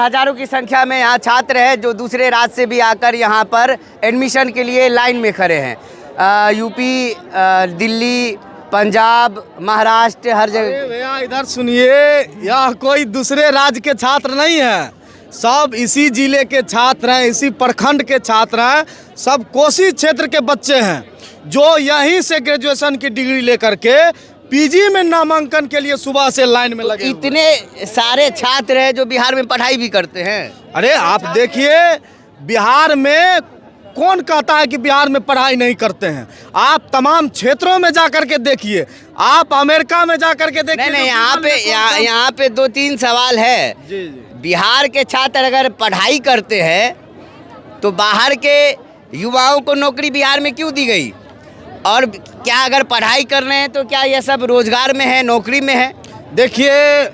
हजारों की संख्या में यहाँ छात्र हैं जो दूसरे राज्य से भी आकर यहाँ पर एडमिशन के लिए लाइन में खड़े हैं। यूपी, दिल्ली, पंजाब, महाराष्ट्र, हर जगह। भैया इधर सुनिए, यह कोई दूसरे राज्य के छात्र नहीं है, सब इसी जिले के छात्र हैं, इसी प्रखंड के छात्र हैं, सब कोसी क्षेत्र के बच्चे हैं जो यहीं से ग्रेजुएशन की डिग्री लेकर के पीजी में नामांकन के लिए सुबह से लाइन में लगे। इतने सारे छात्र हैं जो बिहार में पढ़ाई भी करते हैं। अरे आप देखिए, बिहार में कौन कहता है कि बिहार में पढ़ाई नहीं करते हैं? आप तमाम क्षेत्रों में जाकर के देखिए, आप अमेरिका में जाकर के देखिए। नहीं, यहाँ पे 2-3 सवाल है। जी। बिहार के छात्र अगर पढ़ाई करते हैं तो बाहर के युवाओं को नौकरी बिहार में क्यों दी गई? और क्या अगर पढ़ाई कर रहे हैं तो क्या ये सब रोजगार में है, नौकरी में है? देखिए,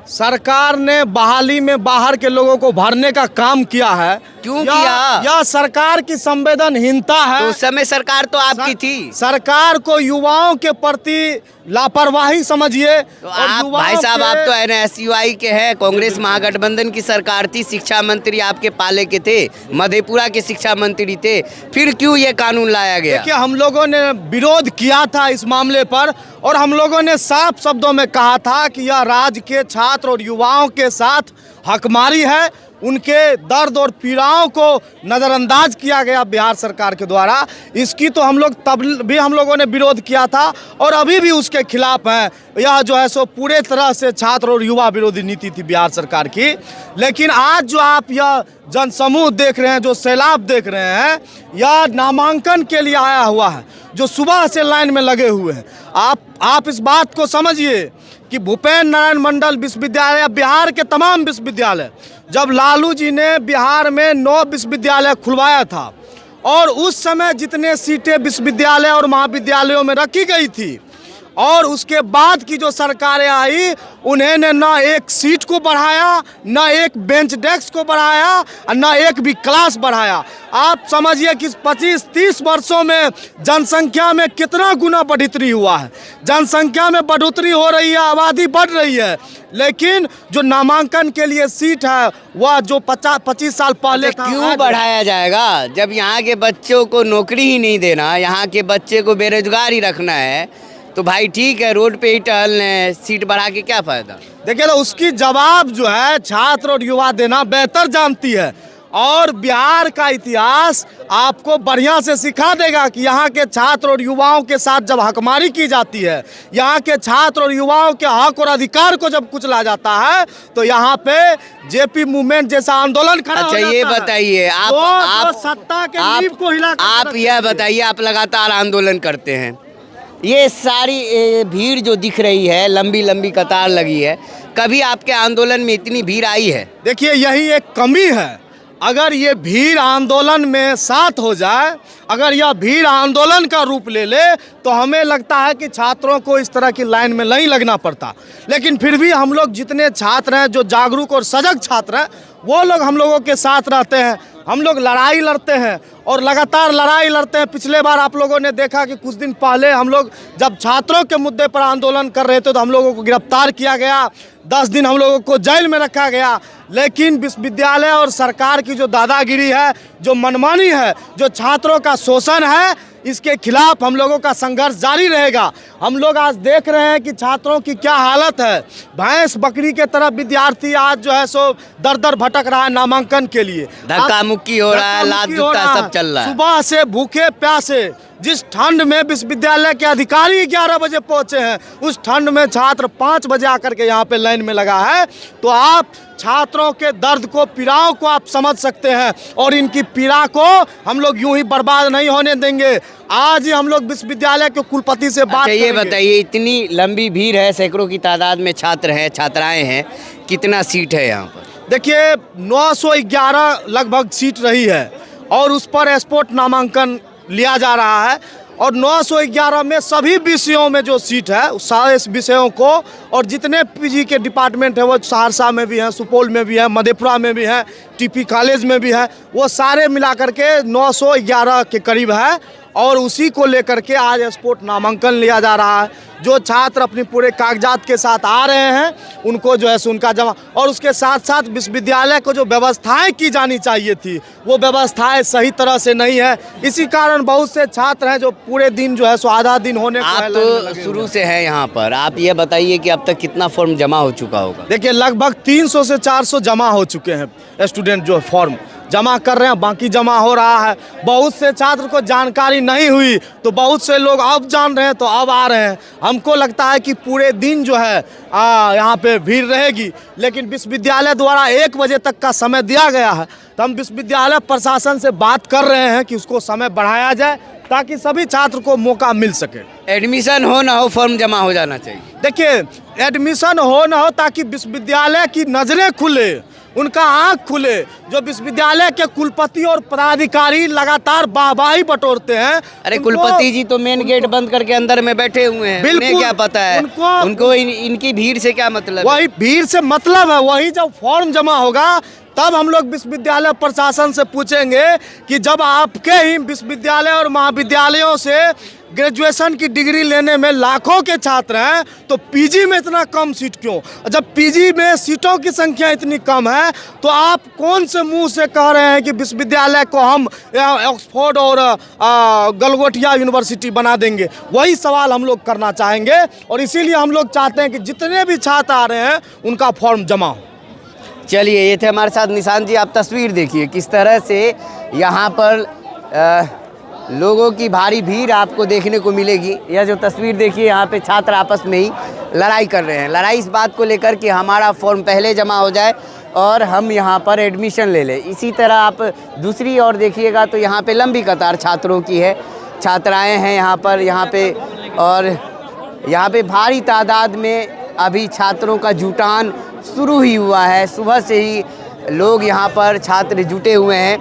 सरकार ने बहाली में बाहर के लोगों को भरने का काम किया है। क्यों किया? यह सरकार की संवेदनहीनता है। तो उस समय सरकार तो आपकी थी। सरकार को युवाओं के प्रति लापरवाही समझिए। तो आप भाई साहब, आप तो NSUI के हैं, कांग्रेस महागठबंधन की सरकार थी, शिक्षा मंत्री आपके पाले के थे, मधेपुरा के शिक्षा मंत्री थे, फिर क्यों ये कानून लाया गया? देखिए, हम लोगों ने विरोध किया था इस मामले पर और हम लोगों ने साफ शब्दों में कहा था कि यह राज्य के छात्र और युवाओं के साथ हकमारी है, उनके दर्द और पीड़ाओं को नज़रअंदाज किया गया बिहार सरकार के द्वारा। इसकी तो हम लोग तब भी हम लोगों ने विरोध किया था और अभी भी उसके खिलाफ हैं। यह जो है सो पूरे तरह से छात्र और युवा विरोधी नीति थी बिहार सरकार की। लेकिन आज जो आप यह जनसमूह देख रहे हैं, जो सैलाब देख रहे हैं, यह नामांकन के लिए आया हुआ है, जो सुबह से लाइन में लगे हुए हैं। आप इस बात को समझिए कि भूपेन्द्र नारायण मंडल विश्वविद्यालय, बिहार के तमाम विश्वविद्यालय, जब लालू जी ने बिहार में 9 विश्वविद्यालय खुलवाया था और उस समय जितने सीटें विश्वविद्यालय और महाविद्यालयों में रखी गई थी और उसके बाद की जो सरकारें आई, उन्होंने न एक सीट को बढ़ाया, न एक बेंच डेस्क को बढ़ाया और न एक भी क्लास बढ़ाया। आप समझिए कि 25-30 वर्षों में जनसंख्या में कितना गुना बढ़ोतरी हुआ है। जनसंख्या में बढ़ोतरी हो रही है, आबादी बढ़ रही है, लेकिन जो नामांकन के लिए सीट है वह जो 25 साल पहले क्यों बढ़ाया जाएगा जब यहाँ के बच्चों को नौकरी ही नहीं देना, यहाँ के बच्चे को बेरोजगार ही रखना है? तो भाई ठीक है, रोड पे ही टहलने, सीट बढ़ा के क्या फायदा? देखिए, तो उसकी जवाब जो है छात्र और युवा देना बेहतर जानती है और बिहार का इतिहास आपको बढ़िया से सिखा देगा कि यहाँ के छात्र और युवाओं के साथ जब हकमारी की जाती है, यहाँ के छात्र और युवाओं के हक और अधिकार को जब कुचला जाता है, तो यहाँ पे जेपी मूवमेंट जैसा आंदोलन खड़ा हो जाता है। ये बताइए, आप सत्ता के नींव को हिला, आप यह बताइए, आप लगातार आंदोलन करते हैं, ये सारी भीड़ जो दिख रही है, लंबी लंबी कतार लगी है, कभी आपके आंदोलन में इतनी भीड़ आई है? देखिए, यही एक कमी है। अगर ये भीड़ आंदोलन में साथ हो जाए, अगर यह भीड़ आंदोलन का रूप ले ले, तो हमें लगता है कि छात्रों को इस तरह की लाइन में नहीं लगना पड़ता। लेकिन फिर भी हम लोग जितने छात्र हैं, जो जागरूक और सजग छात्र हैं, वो लोग हम लोगों के साथ रहते हैं। हम लोग लड़ाई लड़ते हैं और लगातार लड़ाई लड़ते हैं। पिछले बार आप लोगों ने देखा कि कुछ दिन पहले हम लोग जब छात्रों के मुद्दे पर आंदोलन कर रहे थे तो हम लोगों को गिरफ्तार किया गया, 10 दिन हम लोगों को जेल में रखा गया। लेकिन विश्वविद्यालय और सरकार की जो दादागिरी है, जो मनमानी है, जो छात्रों का शोषण है, इसके खिलाफ हम लोगों का संघर्ष जारी रहेगा। हम लोग आज देख रहे हैं कि छात्रों की क्या हालत है। भैंस बकरी के तरफ विद्यार्थी आज जो है सो दर दर भटक रहा है नामांकन के लिए, धक्का मुक्की हो रहा है, लात जूता सब चल रहा है। सुबह से भूखे प्यासे, जिस ठंड में विश्वविद्यालय के अधिकारी 11 बजे पहुंचे हैं, उस ठंड में छात्र 5 बजे आकर के यहाँ पे लाइन में लगा है। तो आप छात्रों के दर्द को, पीड़ाओं को आप समझ सकते हैं और इनकी पीड़ा को हम लोग यूं ही बर्बाद नहीं होने देंगे। आज ही हम लोग विश्वविद्यालय के कुलपति से बात करेंगे। ये बताइए, इतनी लंबी भीड़ है, सैकड़ों की तादाद में छात्र हैं, छात्राएं हैं, कितना सीट है यहाँ पर? देखिए, 911 लगभग सीट रही है और उस पर स्पोर्ट नामांकन लिया जा रहा है और 911 में सभी विषयों में जो सीट है, सारे विषयों को, और जितने पीजी के डिपार्टमेंट है वो सहरसा में भी हैं, सुपौल में भी है, मधेपुरा में भी है, टीपी कॉलेज में भी है, वो सारे मिला करके 911 के करीब है और उसी को लेकर के आज स्पोर्ट नामांकन लिया जा रहा है। जो छात्र अपने पूरे कागजात के साथ आ रहे हैं उनको जो है सो उनका जमा, और उसके साथ साथ विश्वविद्यालय को जो व्यवस्थाएं की जानी चाहिए थी वो व्यवस्थाएं सही तरह से नहीं है। इसी कारण बहुत से छात्र हैं जो पूरे दिन जो है सो आधा दिन होने को आप तो शुरू से हैं यहाँ पर, आप ये बताइए कि अब तक कितना फॉर्म जमा हो चुका होगा? देखिए लगभग 300 से 400 जमा हो चुके हैं स्टूडेंट जो फॉर्म जमा कर रहे हैं, बाकी जमा हो रहा है। बहुत से छात्र को जानकारी नहीं हुई तो बहुत से लोग अब जान रहे हैं तो अब आ रहे हैं। हमको लगता है कि पूरे दिन जो है यहाँ पे भीड़ रहेगी, लेकिन विश्वविद्यालय द्वारा 1 बजे तक का समय दिया गया है। तो हम विश्वविद्यालय प्रशासन से बात कर रहे हैं कि उसको समय बढ़ाया जाए ताकि सभी छात्र को मौका मिल सके। एडमिशन हो ना हो फॉर्म जमा हो जाना चाहिए। देखिए एडमिशन हो ना हो ताकि विश्वविद्यालय की नज़रें खुले, उनका आँख खुले। जो विश्वविद्यालय के कुलपति और पदाधिकारी लगातार वाहवाही बटोरते हैं। अरे कुलपति जी तो मेन गेट बंद करके अंदर में बैठे हुए हैं, उन्हें क्या पता है? उनको इनकी भीड़ से क्या मतलब? वही भीड़ से मतलब है, वही जब फॉर्म जमा होगा तब हम लोग विश्वविद्यालय प्रशासन से पूछेंगे कि जब आपके ही विश्वविद्यालय और महाविद्यालयों से ग्रेजुएशन की डिग्री लेने में लाखों के छात्र हैं तो पीजी में इतना कम सीट क्यों? जब पीजी में सीटों की संख्या इतनी कम है तो आप कौन से मुंह से कह रहे हैं कि विश्वविद्यालय को हम ऑक्सफोर्ड और गलगोटिया यूनिवर्सिटी बना देंगे? वही सवाल हम लोग करना चाहेंगे और इसीलिए हम लोग चाहते हैं कि जितने भी छात्र आ रहे हैं उनका फॉर्म जमा हो। चलिए, ये थे हमारे साथ निशांत जी। आप तस्वीर देखिए किस तरह से यहाँ पर लोगों की भारी भीड़ आपको देखने को मिलेगी। यह जो तस्वीर देखिए, यहाँ पे छात्र आपस में ही लड़ाई कर रहे हैं। लड़ाई इस बात को लेकर कि हमारा फॉर्म पहले जमा हो जाए और हम यहाँ पर एडमिशन ले लें। इसी तरह आप दूसरी ओर देखिएगा तो यहाँ पे लंबी कतार छात्रों की है, छात्राएँ हैं यहाँ पे और यहाँ पे भारी तादाद में अभी छात्रों का जुटान शुरू ही हुआ है। सुबह से ही लोग यहाँ पर छात्र जुटे हुए हैं।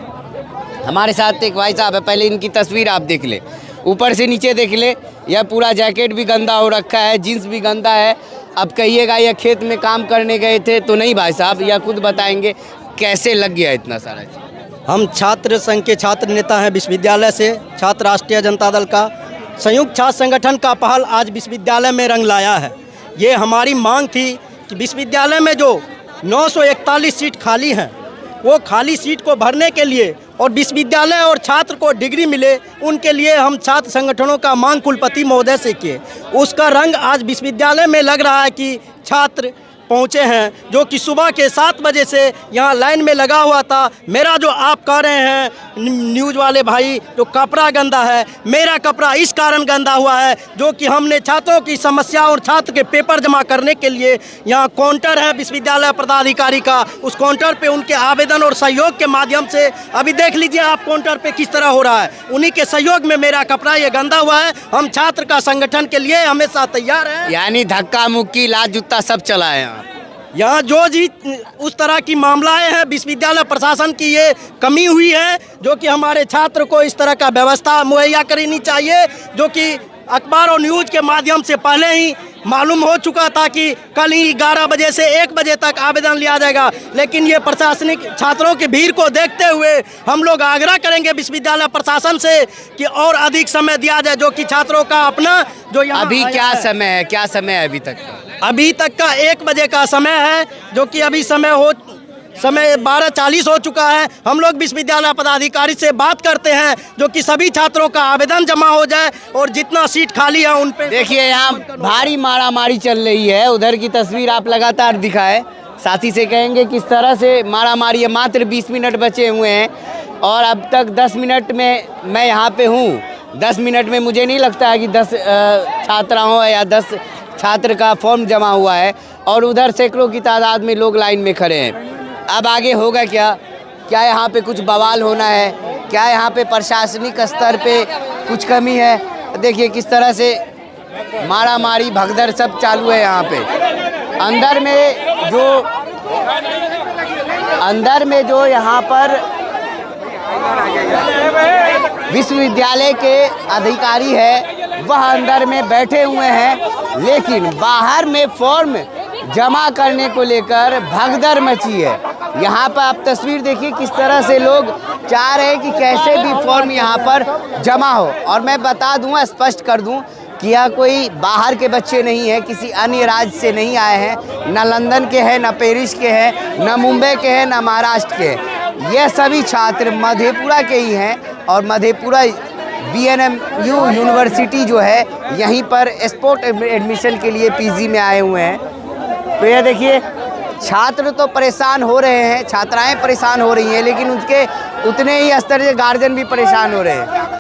हमारे साथ एक भाई साहब है, पहले इनकी तस्वीर आप देख ले, ऊपर से नीचे देख ले। यह पूरा जैकेट भी गंदा हो रखा है, जीन्स भी गंदा है। अब कहिएगा यह खेत में काम करने गए थे तो नहीं भाई साहब, यह खुद बताएंगे कैसे लग गया इतना सारा चीज़। हम छात्र संघ के छात्र नेता हैं विश्वविद्यालय से, छात्र राष्ट्रीय जनता दल का संयुक्त छात्र संगठन का पहल आज विश्वविद्यालय में रंग लाया है। ये हमारी मांग थी कि विश्वविद्यालय में जो 941 सीट खाली हैं वो खाली सीट को भरने के लिए और विश्वविद्यालय और छात्र को डिग्री मिले, उनके लिए हम छात्र संगठनों का मांग कुलपति महोदय से किए। उसका रंग आज विश्वविद्यालय में लग रहा है कि छात्र पहुँचे हैं, जो कि सुबह के 7 बजे से यहाँ लाइन में लगा हुआ था। मेरा जो आप कह रहे हैं न्यूज़ वाले भाई, जो कपड़ा गंदा है, मेरा कपड़ा इस कारण गंदा हुआ है जो कि हमने छात्रों की समस्या और छात्र के पेपर जमा करने के लिए यहाँ काउंटर है विश्वविद्यालय पदाधिकारी का, उस काउंटर पे उनके आवेदन और सहयोग के माध्यम से अभी देख लीजिए आप काउंटर पे किस तरह हो रहा है। उन्हीं के सहयोग में मेरा कपड़ा ये गंदा हुआ है। हम छात्र का संगठन के लिए हमेशा तैयार हैं। यानी धक्का मुक्की लात जूता सब चला है यहाँ जो जी उस तरह की मामलाएं हैं, विश्वविद्यालय प्रशासन की ये कमी हुई है जो कि हमारे छात्र को इस तरह का व्यवस्था मुहैया करनी चाहिए, जो कि अखबार और न्यूज़ के माध्यम से पहले ही मालूम हो चुका था कि कल ही 11 बजे से 1 बजे तक आवेदन लिया जाएगा। लेकिन ये प्रशासनिक छात्रों की भीड़ को देखते हुए हम लोग आग्रह करेंगे विश्वविद्यालय प्रशासन से कि और अधिक समय दिया जाए, जो कि छात्रों का अपना जो यहाँ अभी क्या समय है, क्या समय है अभी तक का 1 बजे का समय है, जो कि अभी समय 12:40 हो चुका है। हम लोग विश्वविद्यालय पदाधिकारी से बात करते हैं जो कि सभी छात्रों का आवेदन जमा हो जाए और जितना सीट खाली है उन पे। देखिए यहाँ भारी मारामारी चल रही है, उधर की तस्वीर आप लगातार दिखाए, साथी से कहेंगे किस तरह से मारामारी है। मात्र 20 मिनट बचे हुए हैं और अब तक 10 मिनट में मैं यहाँ पे हूँ। 10 मिनट में मुझे नहीं लगता है कि 10 छात्राओं या 10 छात्र का फॉर्म जमा हुआ है और उधर सैकड़ों की तादाद में लोग लाइन में खड़े हैं। अब आगे होगा क्या यहाँ पे कुछ बवाल होना है? क्या यहाँ पे प्रशासनिक स्तर पे कुछ कमी है? देखिए किस तरह से मारामारी भगदड़ सब चालू है यहाँ पे। अंदर में जो यहाँ पर विश्वविद्यालय के अधिकारी है वह अंदर में बैठे हुए हैं, लेकिन बाहर में फॉर्म जमा करने को लेकर भगदड़ मची है। यहाँ पर आप तस्वीर देखिए किस तरह से लोग चाह रहे हैं कि कैसे भी फॉर्म यहाँ पर जमा हो। और मैं बता दूँ, स्पष्ट कर दूँ कि यह कोई बाहर के बच्चे नहीं हैं, किसी अन्य राज्य से नहीं आए हैं, न लंदन के हैं, न पेरिस के हैं, न मुंबई के हैं, न महाराष्ट्र के हैं। ये सभी छात्र मधेपुरा के ही हैं और मधेपुरा BNMU यूनिवर्सिटी जो है यहीं पर स्पोर्ट एडमिशन के लिए PG में आए हुए हैं। तो ये देखिए छात्र तो परेशान हो रहे हैं, छात्राएं परेशान हो रही हैं, लेकिन उनके उतने ही स्तर से गार्जियन भी परेशान हो रहे हैं।